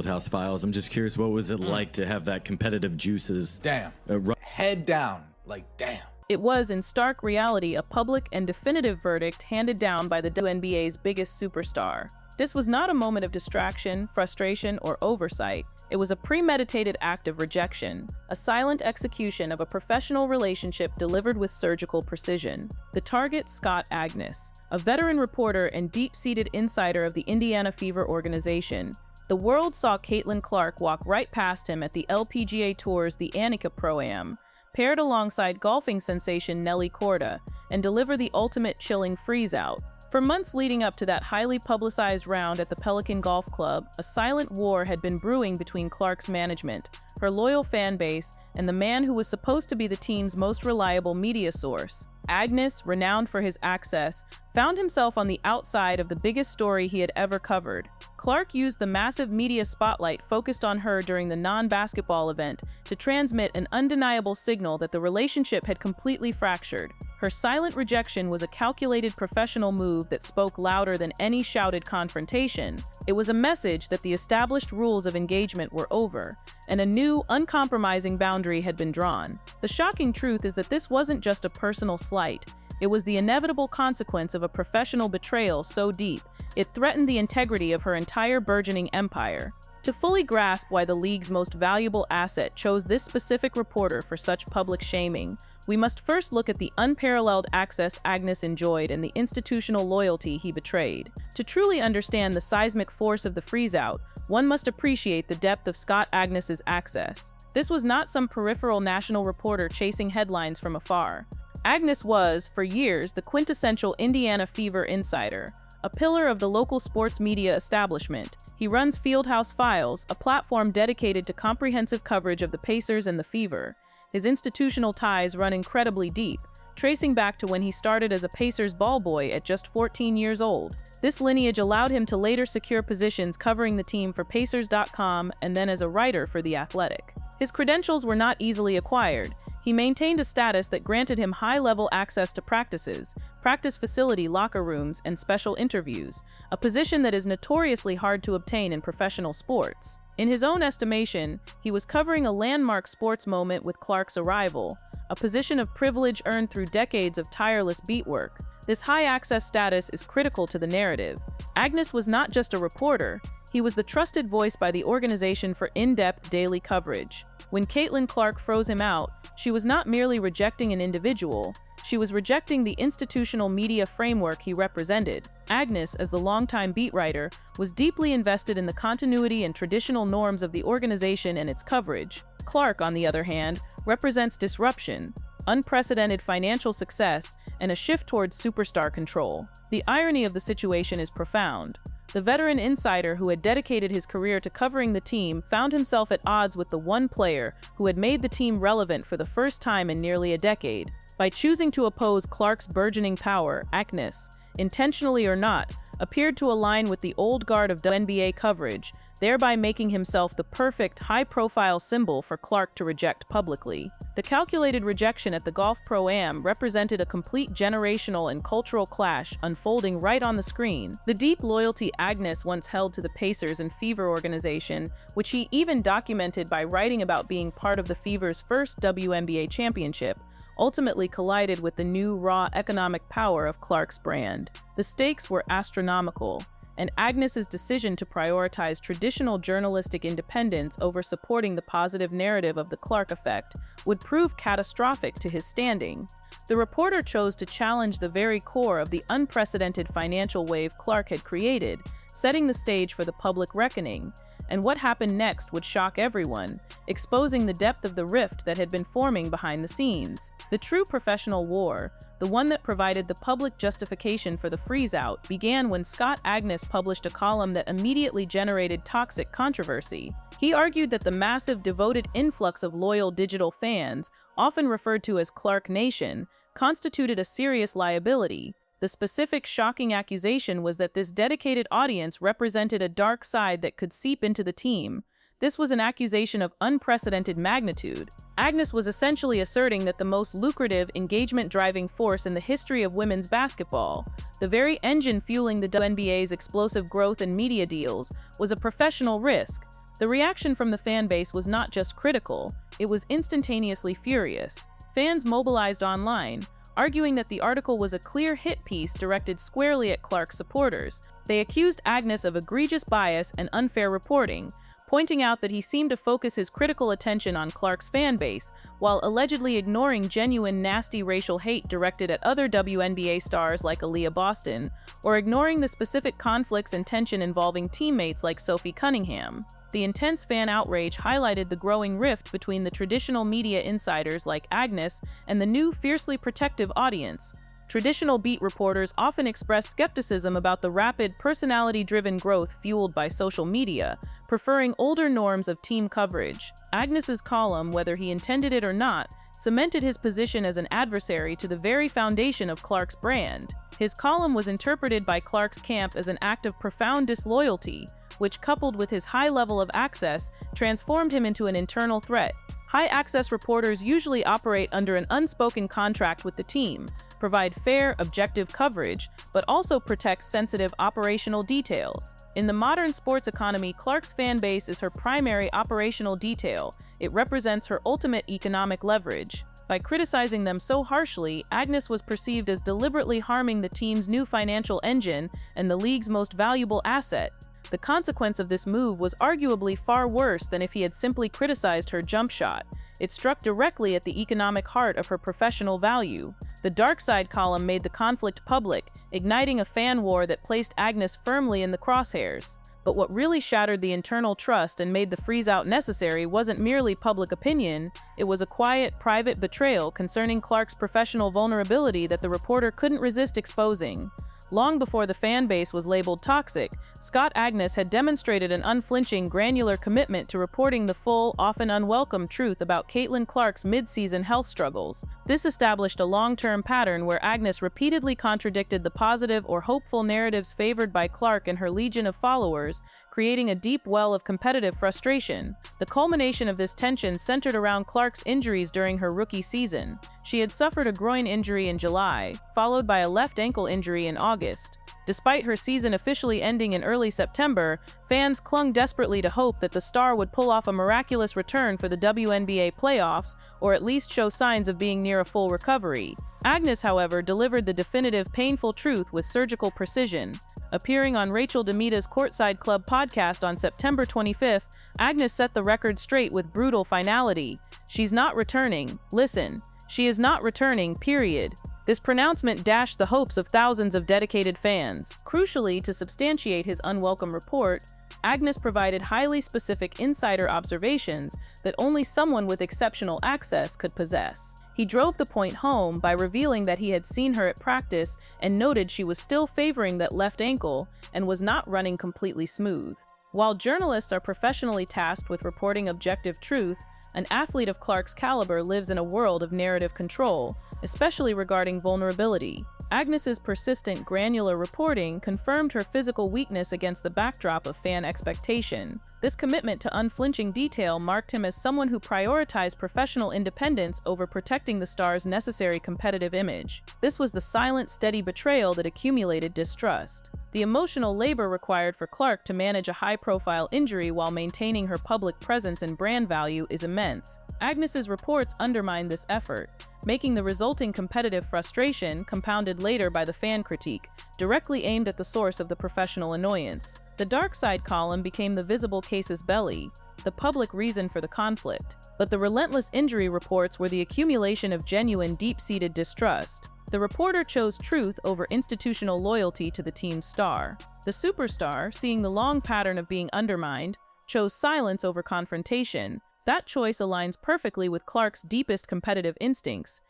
Fieldhouse Files. I'm just curious, what was it like to have that competitive juices? Damn. Head down. Like, damn. It was, in stark reality, a public and definitive verdict handed down by the WNBA's biggest superstar. This was not a moment of distraction, frustration, or oversight. It was a premeditated act of rejection, a silent execution of a professional relationship delivered with surgical precision. The target, Scott Agness, a veteran reporter and deep-seated insider of the Indiana Fever organization. The world saw Caitlin Clark walk right past him at the LPGA Tour's The Annika Pro-Am, paired alongside golfing sensation Nelly Korda, and deliver the ultimate chilling freeze-out. For months leading up to that highly publicized round at the Pelican Golf Club, a silent war had been brewing between Clark's management, her loyal fan base, and the man who was supposed to be the team's most reliable media source. Agness, renowned for his access, found himself on the outside of the biggest story he had ever covered. Clark used the massive media spotlight focused on her during the non-basketball event to transmit an undeniable signal that the relationship had completely fractured. Her silent rejection was a calculated professional move that spoke louder than any shouted confrontation. It was a message that the established rules of engagement were over, and a new, uncompromising boundary had been drawn. The shocking truth is that this wasn't just a personal slight. It was the inevitable consequence of a professional betrayal so deep, it threatened the integrity of her entire burgeoning empire. To fully grasp why the league's most valuable asset chose this specific reporter for such public shaming, we must first look at the unparalleled access Agness enjoyed and the institutional loyalty he betrayed. To truly understand the seismic force of the freeze-out, one must appreciate the depth of Scott Agness's access. This was not some peripheral national reporter chasing headlines from afar. Agness was, for years, the quintessential Indiana Fever insider, a pillar of the local sports media establishment. He runs Fieldhouse Files, a platform dedicated to comprehensive coverage of the Pacers and the Fever. His institutional ties run incredibly deep, tracing back to when he started as a Pacers ball boy at just 14 years old. This lineage allowed him to later secure positions covering the team for Pacers.com and then as a writer for The Athletic. His credentials were not easily acquired. He maintained a status that granted him high-level access to practices, practice facility locker rooms, and special interviews, a position that is notoriously hard to obtain in professional sports. In his own estimation, he was covering a landmark sports moment with Clark's arrival, a position of privilege earned through decades of tireless beat work. This high-access status is critical to the narrative. Agness was not just a reporter, he was the trusted voice by the organization for in-depth daily coverage. When Caitlin Clark froze him out, she was not merely rejecting an individual, she was rejecting the institutional media framework he represented. Agness, as the longtime beat writer, was deeply invested in the continuity and traditional norms of the organization and its coverage. Clark, on the other hand, represents disruption, unprecedented financial success, and a shift towards superstar control. The irony of the situation is profound. The veteran insider who had dedicated his career to covering the team found himself at odds with the one player who had made the team relevant for the first time in nearly a decade. By choosing to oppose Clark's burgeoning power, Agness, intentionally or not, appeared to align with the old guard of WNBA coverage, thereby making himself the perfect high-profile symbol for Clark to reject publicly. The calculated rejection at the Golf Pro-Am represented a complete generational and cultural clash unfolding right on the screen. The deep loyalty Agness once held to the Pacers and Fever organization, which he even documented by writing about being part of the Fever's first WNBA championship, ultimately collided with the new raw economic power of Clark's brand. The stakes were astronomical, and Agness's decision to prioritize traditional journalistic independence over supporting the positive narrative of the Clark effect would prove catastrophic to his standing. The reporter chose to challenge the very core of the unprecedented financial wave Clark had created, setting the stage for the public reckoning. And what happened next would shock everyone, exposing the depth of the rift that had been forming behind the scenes. The true professional war, the one that provided the public justification for the freeze-out, began when Scott Agness published a column that immediately generated toxic controversy. He argued that the massive, devoted influx of loyal digital fans, often referred to as Clark Nation, constituted a serious liability. The specific shocking accusation was that this dedicated audience represented a dark side that could seep into the team. This was an accusation of unprecedented magnitude. Agness was essentially asserting that the most lucrative, engagement-driving force in the history of women's basketball, the very engine fueling the WNBA's explosive growth and media deals, was a professional risk. The reaction from the fan base was not just critical, it was instantaneously furious. Fans mobilized online, arguing that the article was a clear hit piece directed squarely at Clark's supporters. They accused Agness of egregious bias and unfair reporting, pointing out that he seemed to focus his critical attention on Clark's fan base, while allegedly ignoring genuine nasty racial hate directed at other WNBA stars like Aaliyah Boston, or ignoring the specific conflicts and tension involving teammates like Sophie Cunningham. The intense fan outrage highlighted the growing rift between the traditional media insiders like Agness and the new fiercely protective audience. Traditional beat reporters often express skepticism about the rapid, personality-driven growth fueled by social media, preferring older norms of team coverage. Agness's column, whether he intended it or not, cemented his position as an adversary to the very foundation of Clark's brand. His column was interpreted by Clark's camp as an act of profound disloyalty, which, coupled with his high level of access, transformed him into an internal threat. High-access reporters usually operate under an unspoken contract with the team, provide fair, objective coverage, but also protect sensitive operational details. In the modern sports economy, Clark's fan base is her primary operational detail. It represents her ultimate economic leverage. By criticizing them so harshly, Agness was perceived as deliberately harming the team's new financial engine and the league's most valuable asset. The consequence of this move was arguably far worse than if he had simply criticized her jump shot. It struck directly at the economic heart of her professional value. The Dark Side column made the conflict public, igniting a fan war that placed Agness firmly in the crosshairs. But what really shattered the internal trust and made the freeze-out necessary wasn't merely public opinion, it was a quiet, private betrayal concerning Clark's professional vulnerability that the reporter couldn't resist exposing. Long before the fan base was labeled toxic, Scott Agness had demonstrated an unflinching, granular commitment to reporting the full, often unwelcome truth about Caitlin Clark's mid-season health struggles. This established a long-term pattern where Agness repeatedly contradicted the positive or hopeful narratives favored by Clark and her legion of followers, creating a deep well of competitive frustration. The culmination of this tension centered around Clark's injuries during her rookie season. She had suffered a groin injury in July, followed by a left ankle injury in August. Despite her season officially ending in early September, fans clung desperately to hope that the star would pull off a miraculous return for the WNBA playoffs, or at least show signs of being near a full recovery. Agness, however, delivered the definitive, painful truth with surgical precision. Appearing on Rachel Demita's Courtside Club podcast on September 25th, Agness set the record straight with brutal finality. She's not returning. Listen, she is not returning, period. This pronouncement dashed the hopes of thousands of dedicated fans. Crucially, to substantiate his unwelcome report, Agness provided highly specific insider observations that only someone with exceptional access could possess. He drove the point home by revealing that he had seen her at practice and noted she was still favoring that left ankle and was not running completely smooth. While journalists are professionally tasked with reporting objective truth, an athlete of Clark's caliber lives in a world of narrative control, especially regarding vulnerability. Agness's persistent, granular reporting confirmed her physical weakness against the backdrop of fan expectation. This commitment to unflinching detail marked him as someone who prioritized professional independence over protecting the star's necessary competitive image. This was the silent, steady betrayal that accumulated distrust. The emotional labor required for Clark to manage a high-profile injury while maintaining her public presence and brand value is immense. Agness's reports undermined this effort, making the resulting competitive frustration, compounded later by the fan critique, directly aimed at the source of the professional annoyance. The Dark Side column became the visible casus belli, the public reason for the conflict. But the relentless injury reports were the accumulation of genuine, deep-seated distrust. The reporter chose truth over institutional loyalty to the team's star. The superstar, seeing the long pattern of being undermined, chose silence over confrontation. That choice aligns perfectly with Clark's deepest competitive instincts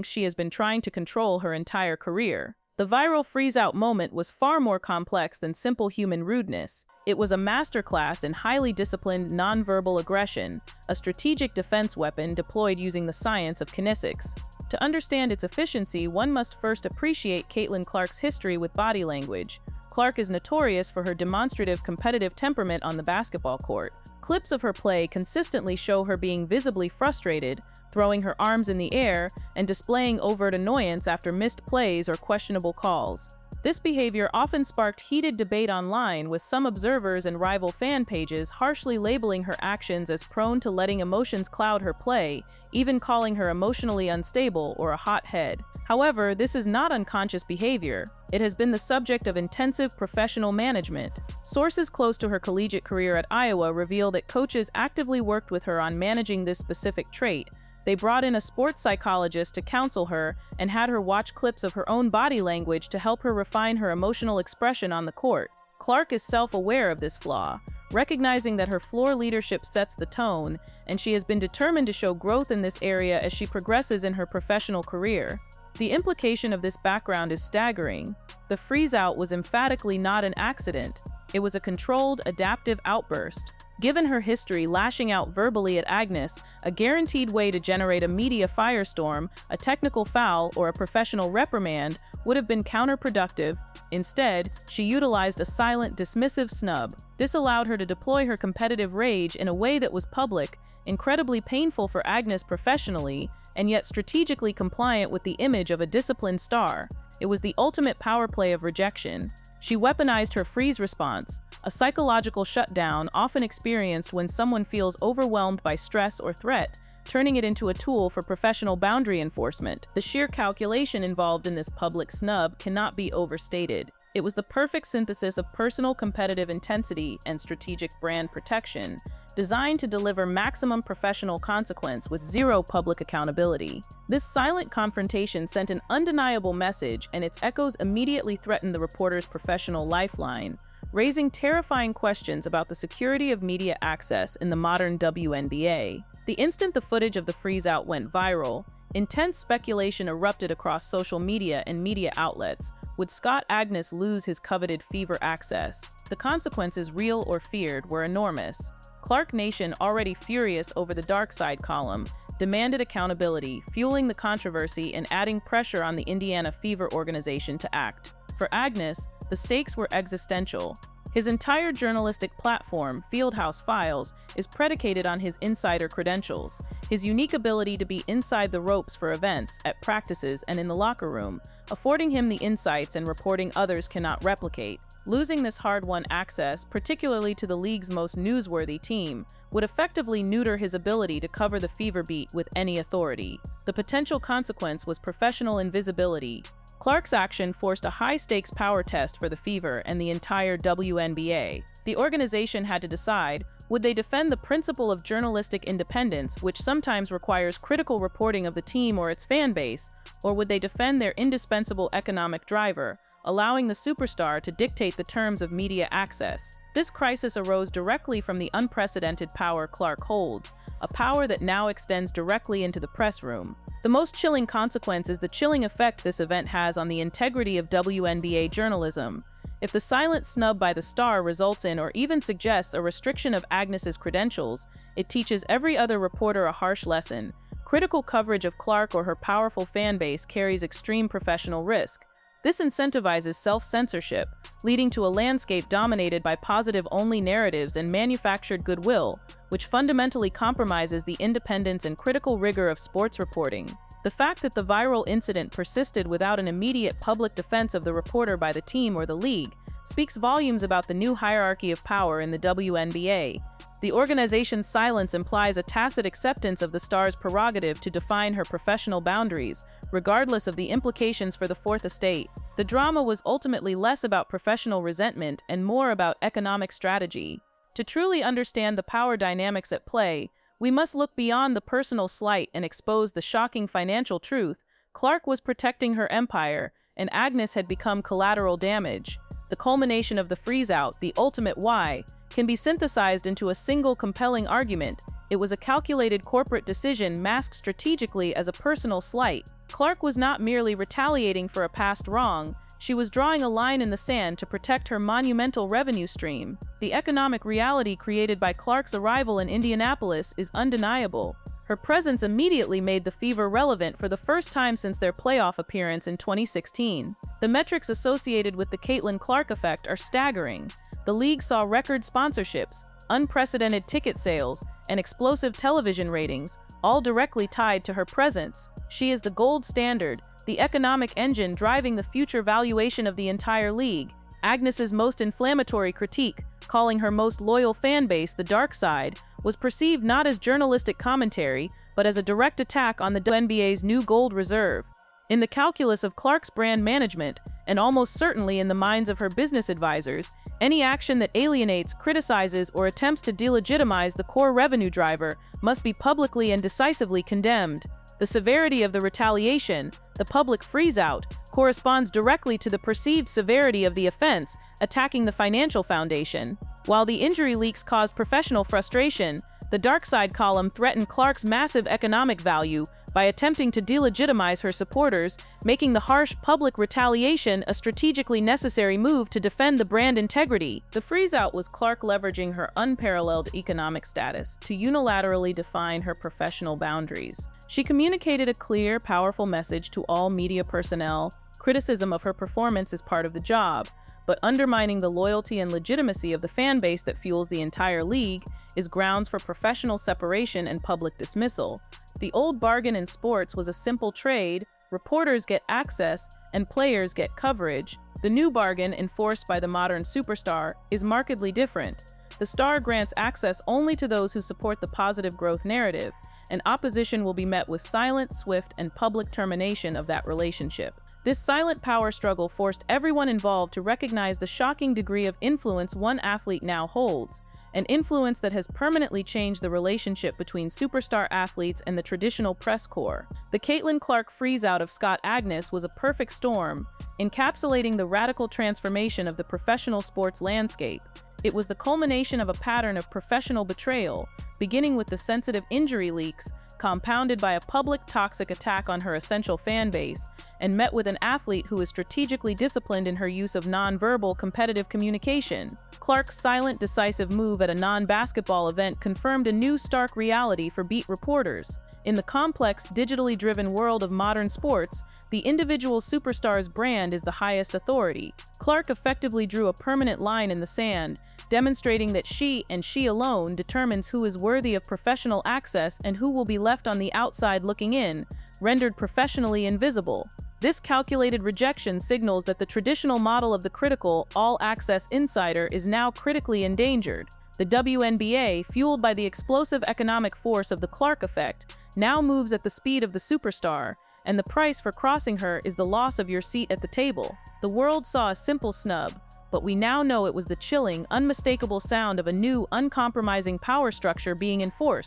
she has been trying to control her entire career. The viral freeze-out moment was far more complex than simple human rudeness. It was a masterclass in highly disciplined nonverbal aggression, a strategic defense weapon deployed using the science of kinesics. To understand its efficiency, one must first appreciate Caitlin Clark's history with body language. Clark is notorious for her demonstrative competitive temperament on the basketball court. Clips of her play consistently show her being visibly frustrated, throwing her arms in the air, and displaying overt annoyance after missed plays or questionable calls. This behavior often sparked heated debate online, with some observers and rival fan pages harshly labeling her actions as prone to letting emotions cloud her play, even calling her emotionally unstable or a hothead. However, this is not unconscious behavior. It has been the subject of intensive professional management. Sources close to her collegiate career at Iowa reveal that coaches actively worked with her on managing this specific trait. They brought in a sports psychologist to counsel her and had her watch clips of her own body language to help her refine her emotional expression on the court. Clark is self-aware of this flaw, recognizing that her floor leadership sets the tone, and she has been determined to show growth in this area as she progresses in her professional career. The implication of this background is staggering. The freeze-out was emphatically not an accident. It was a controlled, adaptive outburst. Given her history lashing out verbally at Agness, a guaranteed way to generate a media firestorm, a technical foul, or a professional reprimand would have been counterproductive. Instead, she utilized a silent, dismissive snub. This allowed her to deploy her competitive rage in a way that was public, incredibly painful for Agness professionally, and yet strategically compliant with the image of a disciplined star. It was the ultimate power play of rejection. She weaponized her freeze response, a psychological shutdown often experienced when someone feels overwhelmed by stress or threat, turning it into a tool for professional boundary enforcement. The sheer calculation involved in this public snub cannot be overstated. It was the perfect synthesis of personal competitive intensity and strategic brand protection, designed to deliver maximum professional consequence with zero public accountability. This silent confrontation sent an undeniable message, and its echoes immediately threatened the reporter's professional lifeline, raising terrifying questions about the security of media access in the modern WNBA. The instant the footage of the freeze-out went viral, intense speculation erupted across social media and media outlets. Would Scott Agness lose his coveted fever access? The consequences, real or feared, were enormous. Clark Nation, already furious over the dark side column, demanded accountability, fueling the controversy and adding pressure on the Indiana Fever organization to act. For Agness, the stakes were existential. His entire journalistic platform, Fieldhouse Files, is predicated on his insider credentials, his unique ability to be inside the ropes for events, at practices, and in the locker room, affording him the insights and reporting others cannot replicate. Losing this hard-won access, particularly to the league's most newsworthy team, would effectively neuter his ability to cover the Fever beat with any authority. The potential consequence was professional invisibility. Clark's action forced a high-stakes power test for the Fever and the entire WNBA. The organization had to decide, would they defend the principle of journalistic independence, which sometimes requires critical reporting of the team or its fan base, or would they defend their indispensable economic driver, allowing the superstar to dictate the terms of media access? This crisis arose directly from the unprecedented power Clark holds, a power that now extends directly into the press room. The most chilling consequence is the chilling effect this event has on the integrity of WNBA journalism. If the silent snub by the star results in or even suggests a restriction of Agness's credentials, it teaches every other reporter a harsh lesson. Critical coverage of Clark or her powerful fan base carries extreme professional risk. This incentivizes self-censorship, leading to a landscape dominated by positive-only narratives and manufactured goodwill, which fundamentally compromises the independence and critical rigor of sports reporting. The fact that the viral incident persisted without an immediate public defense of the reporter by the team or the league speaks volumes about the new hierarchy of power in the WNBA. The organization's silence implies a tacit acceptance of the star's prerogative to define her professional boundaries, regardless of the implications for the Fourth Estate. The drama was ultimately less about professional resentment and more about economic strategy. To truly understand the power dynamics at play, we must look beyond the personal slight and expose the shocking financial truth. Clark was protecting her empire, and Agness had become collateral damage. The culmination of the freeze-out, the ultimate why, can be synthesized into a single compelling argument. It was a calculated corporate decision masked strategically as a personal slight. Clark was not merely retaliating for a past wrong, she was drawing a line in the sand to protect her monumental revenue stream. The economic reality created by Clark's arrival in Indianapolis is undeniable. Her presence immediately made the Fever relevant for the first time since their playoff appearance in 2016. The metrics associated with the Caitlin Clark effect are staggering. The league saw record sponsorships, unprecedented ticket sales, and explosive television ratings, all directly tied to her presence. She is the gold standard, the economic engine driving the future valuation of the entire league. Agness's most inflammatory critique, calling her most loyal fan base the dark side, was perceived not as journalistic commentary, but as a direct attack on the WNBA's new gold reserve. In the calculus of Clark's brand management, and almost certainly in the minds of her business advisors, any action that alienates, criticizes, or attempts to delegitimize the core revenue driver must be publicly and decisively condemned. The severity of the retaliation, the public freeze-out, corresponds directly to the perceived severity of the offense, attacking the financial foundation. While the injury leaks caused professional frustration, the dark side column threatened Clark's massive economic value by attempting to delegitimize her supporters, making the harsh public retaliation a strategically necessary move to defend the brand integrity. The freeze-out was Clark leveraging her unparalleled economic status to unilaterally define her professional boundaries. She communicated a clear, powerful message to all media personnel. Criticism of her performance is part of the job, but undermining the loyalty and legitimacy of the fan base that fuels the entire league is grounds for professional separation and public dismissal. The old bargain in sports was a simple trade: reporters get access and players get coverage. The new bargain, enforced by the modern superstar, is markedly different. The star grants access only to those who support the positive growth narrative, and opposition will be met with silent, swift, and public termination of that relationship. This silent power struggle forced everyone involved to recognize the shocking degree of influence one athlete now holds, an influence that has permanently changed the relationship between superstar athletes and the traditional press corps. The Caitlin Clark freeze-out of Scott Agness was a perfect storm, encapsulating the radical transformation of the professional sports landscape. It was the culmination of a pattern of professional betrayal, beginning with the sensitive injury leaks, compounded by a public toxic attack on her essential fan base, and met with an athlete who is strategically disciplined in her use of nonverbal competitive communication. Clark's silent, decisive move at a non-basketball event confirmed a new stark reality for beat reporters. In the complex, digitally driven world of modern sports, the individual superstar's brand is the highest authority. Clark effectively drew a permanent line in the sand, demonstrating that she, and she alone, determines who is worthy of professional access and who will be left on the outside looking in, rendered professionally invisible. This calculated rejection signals that the traditional model of the critical, all-access insider is now critically endangered. The WNBA, fueled by the explosive economic force of the Clark effect, now moves at the speed of the superstar, and the price for crossing her is the loss of your seat at the table. The world saw a simple snub, but we now know it was the chilling, unmistakable sound of a new, uncompromising power structure being enforced.